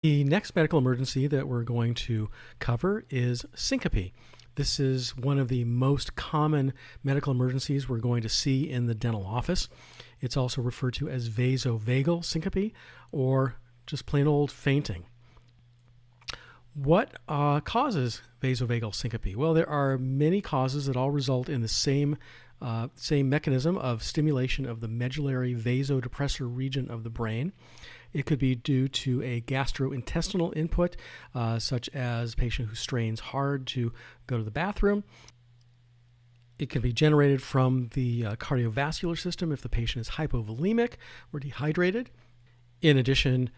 The next medical emergency that we're going to cover is syncope. This is one of the most common medical emergencies we're going to see in the dental office. It's also referred to as vasovagal syncope or just plain old fainting. What causes vasovagal syncope? Well, there are many causes that all result in the same mechanism of stimulation of the medullary vasodepressor region of the brain. It could be due to a gastrointestinal input, such as a patient who strains hard to go to the bathroom. It can be generated from the cardiovascular system if the patient is hypovolemic or dehydrated. In addition,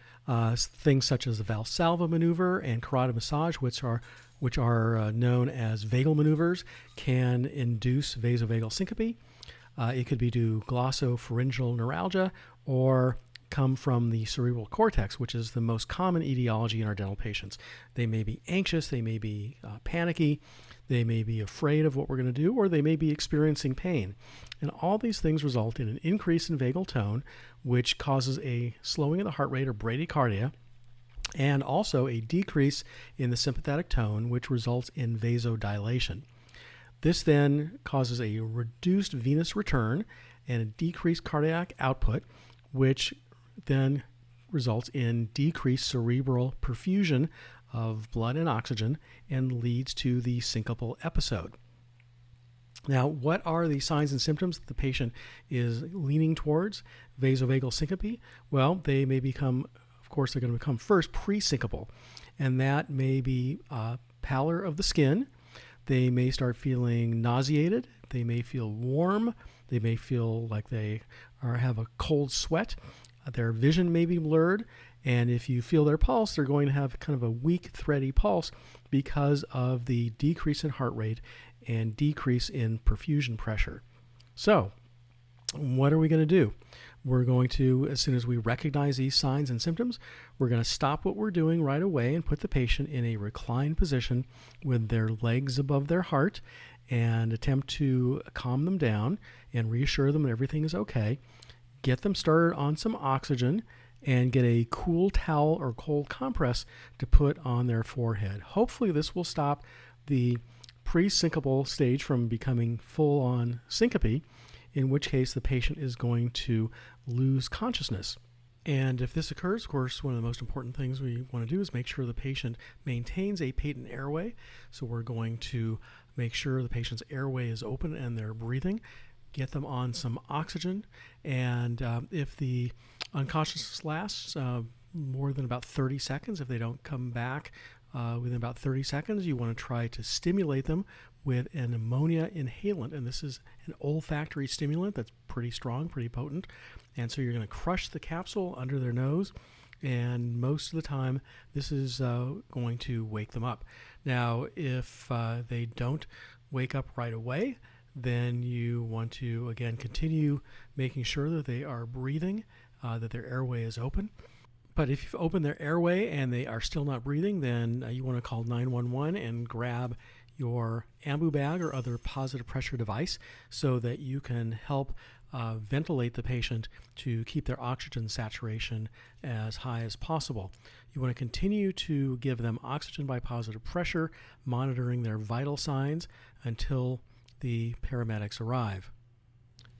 things such as the Valsalva maneuver and carotid massage, which are known as vagal maneuvers, can induce vasovagal syncope. It could be due to glossopharyngeal neuralgia or come from the cerebral cortex, which is the most common etiology in our dental patients. They may be anxious, they may be panicky, they may be afraid of what we're going to do, or they may be experiencing pain. And all these things result in an increase in vagal tone, which causes a slowing of the heart rate or bradycardia, and also a decrease in the sympathetic tone, which results in vasodilation. This then causes a reduced venous return and a decreased cardiac output, which then results in decreased cerebral perfusion of blood and oxygen and leads to the syncopal episode. Now, what are the signs and symptoms that the patient is leaning towards vasovagal syncope? Well, they may become, of course, they're going to become first pre-syncopal, and that may be pallor of the skin. They may start feeling nauseated. They may feel warm. They may feel like they have a cold sweat. Their vision may be blurred, and if you feel their pulse, they're going to have kind of a weak, thready pulse because of the decrease in heart rate and decrease in perfusion pressure. So, what are we going to do? We're going to, as soon as we recognize these signs and symptoms, we're going to stop what we're doing right away and put the patient in a reclined position with their legs above their heart and attempt to calm them down and reassure them that everything is okay. Get them started on some oxygen and get a cool towel or cold compress to put on their forehead. Hopefully this will stop the pre-syncopal stage from becoming full-on syncope, in which case the patient is going to lose consciousness. And if this occurs, of course, one of the most important things we want to do is make sure the patient maintains a patent airway. So we're going to make sure the patient's airway is open and they're breathing. Get them on some oxygen, and if the unconsciousness lasts more than about 30 seconds, if they don't come back within about 30 seconds, you want to try to stimulate them with an ammonia inhalant, and this is an olfactory stimulant that's pretty strong, pretty potent, and so you're going to crush the capsule under their nose, and most of the time this is going to wake them up. Now, if they don't wake up right away, then you want to, again, continue making sure that they are breathing, that their airway is open. But if you've opened their airway and they are still not breathing, then you want to call 911 and grab your ambu bag or other positive pressure device so that you can help ventilate the patient to keep their oxygen saturation as high as possible. You want to continue to give them oxygen by positive pressure, monitoring their vital signs until the paramedics arrive.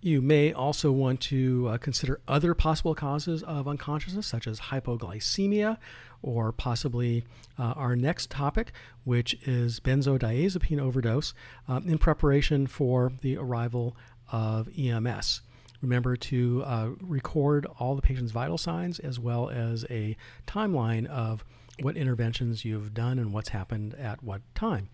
You may also want to consider other possible causes of unconsciousness, such as hypoglycemia, or possibly our next topic, which is benzodiazepine overdose, in preparation for the arrival of EMS. Remember to record all the patient's vital signs as well as a timeline of what interventions you've done and what's happened at what time.